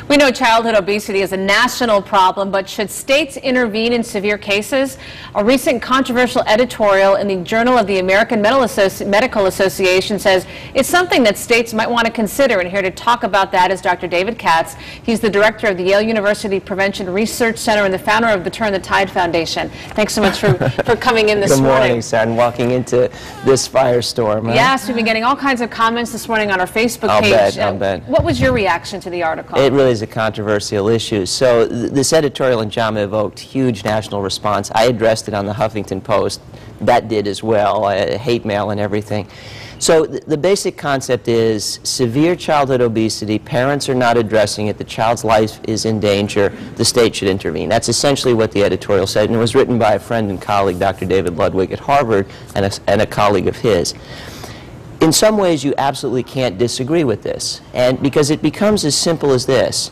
We know childhood obesity is a national problem, but should states intervene in severe cases? A recent controversial editorial in the Journal of the American Medical Association says it's something that states might want to consider. And here to talk about that is Dr. David Katz. He's the director of the Yale University Prevention Research Center and the founder of the Turn the Tide Foundation. Thanks so much for coming in this morning. Good morning, Sarah, and walking into this firestorm. Huh? Yes, we've been getting all kinds of comments this morning on our Facebook page. I'll bet. What was your reaction to the article? It really is a controversial issue. So this editorial in JAMA evoked huge national response. I addressed it on the Huffington Post. That did as well, hate mail and everything. So the basic concept is severe childhood obesity, parents are not addressing it, the child's life is in danger, the state should intervene. That's essentially what the editorial said, and it was written by a friend and colleague, Dr. David Ludwig at Harvard, and a colleague of his. In some ways, you absolutely can't disagree with this, and because it becomes as simple as this.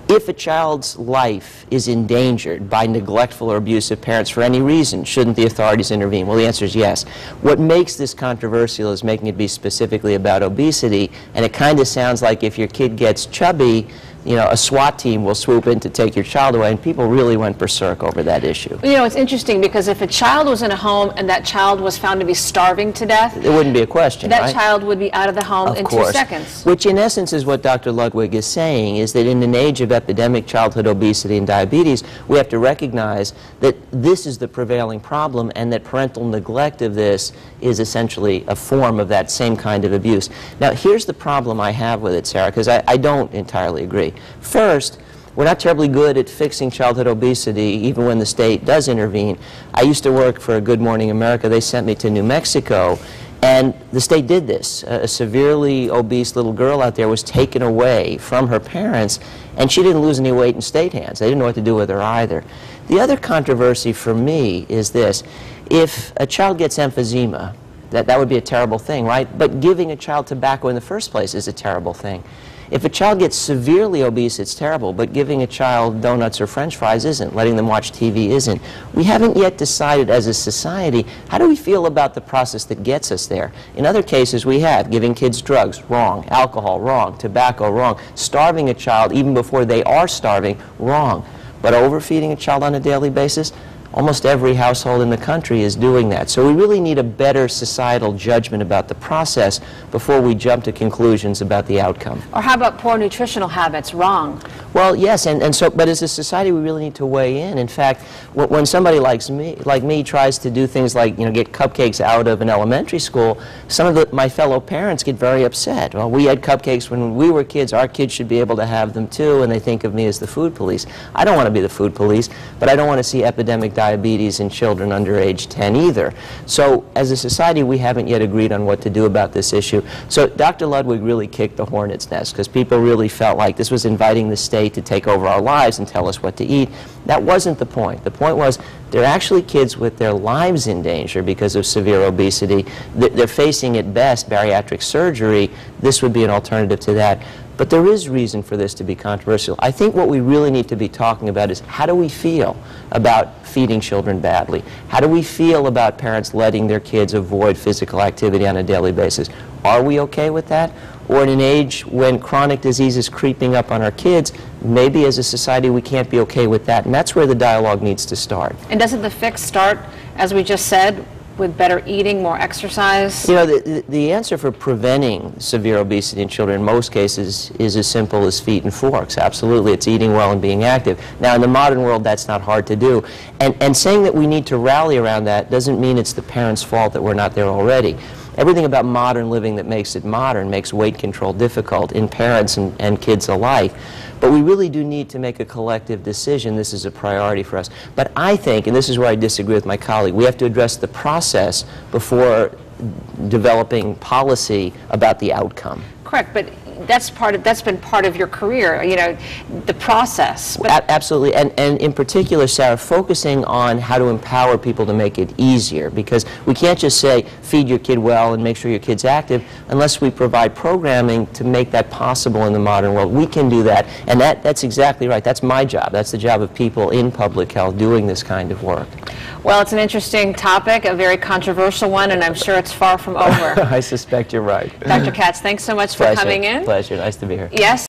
If a child's life is endangered by neglectful or abusive parents for any reason, shouldn't the authorities intervene? Well, the answer is yes. What makes this controversial is making it be specifically about obesity, and it kind of sounds like if your kid gets chubby, you know, a SWAT team will swoop in to take your child away, and people really went berserk over that issue. You know, it's interesting because if a child was in a home and that child was found to be starving to death, it wouldn't be a question, that right? child would be out of the home in 2 seconds. Which in essence is what Dr. Ludwig is saying, is that in an age of epidemic childhood obesity and diabetes, we have to recognize that this is the prevailing problem and that parental neglect of this is essentially a form of that same kind of abuse. Now, here's the problem I have with it, Sarah, because I don't entirely agree. First, we're not terribly good at fixing childhood obesity, even when the state does intervene. I used to work for Good Morning America. They sent me to New Mexico, and the state did this. A severely obese little girl out there was taken away from her parents, and she didn't lose any weight in state hands. They didn't know what to do with her either. The other controversy for me is this. If a child gets emphysema, that would be a terrible thing, right? But giving a child tobacco in the first place is a terrible thing. If a child gets severely obese, it's terrible, but giving a child donuts or French fries isn't, letting them watch TV isn't. We haven't yet decided as a society, how do we feel about the process that gets us there? In other cases, we have giving kids drugs, wrong, alcohol, wrong, tobacco, wrong, starving a child even before they are starving, wrong. But overfeeding a child on a daily basis, almost every household in the country is doing that. So we really need a better societal judgment about the process before we jump to conclusions about the outcome. Or how about poor nutritional habits? Wrong. Well, yes, but as a society we really need to weigh in. In fact, when somebody like me tries to do things like, you know, get cupcakes out of an elementary school, some of my fellow parents get very upset. Well, we had cupcakes when we were kids, our kids should be able to have them too, and they think of me as the food police. I don't want to be the food police, but I don't want to see epidemic diabetes in children under age 10 either. So as a society, we haven't yet agreed on what to do about this issue. So Dr. Ludwig really kicked the hornet's nest because people really felt like this was inviting the state to take over our lives and tell us what to eat. That wasn't the point. The point was there are actually kids with their lives in danger because of severe obesity. They're facing at best bariatric surgery. This would be an alternative to that. But there is reason for this to be controversial. I think what we really need to be talking about is how do we feel about feeding children badly? How do we feel about parents letting their kids avoid physical activity on a daily basis? Are we okay with that? Or in an age when chronic disease is creeping up on our kids, maybe as a society we can't be okay with that. And that's where the dialogue needs to start. And doesn't the fix start, as we just said, with better eating, more exercise? You know, the answer for preventing severe obesity in children in most cases is as simple as feet and forks. Absolutely, it's eating well and being active. Now, in the modern world, that's not hard to do. And saying that we need to rally around that doesn't mean it's the parents' fault that we're not there already. Everything about modern living that makes it modern makes weight control difficult in parents and kids alike. But we really do need to make a collective decision. This is a priority for us. But I think, and this is where I disagree with my colleague, we have to address the process before developing policy about the outcome. Correct, but that's been part of your career, you know, the process. Absolutely, and in particular, Sarah, focusing on how to empower people to make it easier, because we can't just say feed your kid well and make sure your kid's active unless we provide programming to make that possible in the modern world. We can do that, and that's exactly right. That's my job. That's the job of people in public health doing this kind of work. Well, it's an interesting topic, a very controversial one, and I'm sure it's far from over. I suspect you're right. Dr. Katz, thanks so much for coming in. Pleasure. Nice to be here. Yes.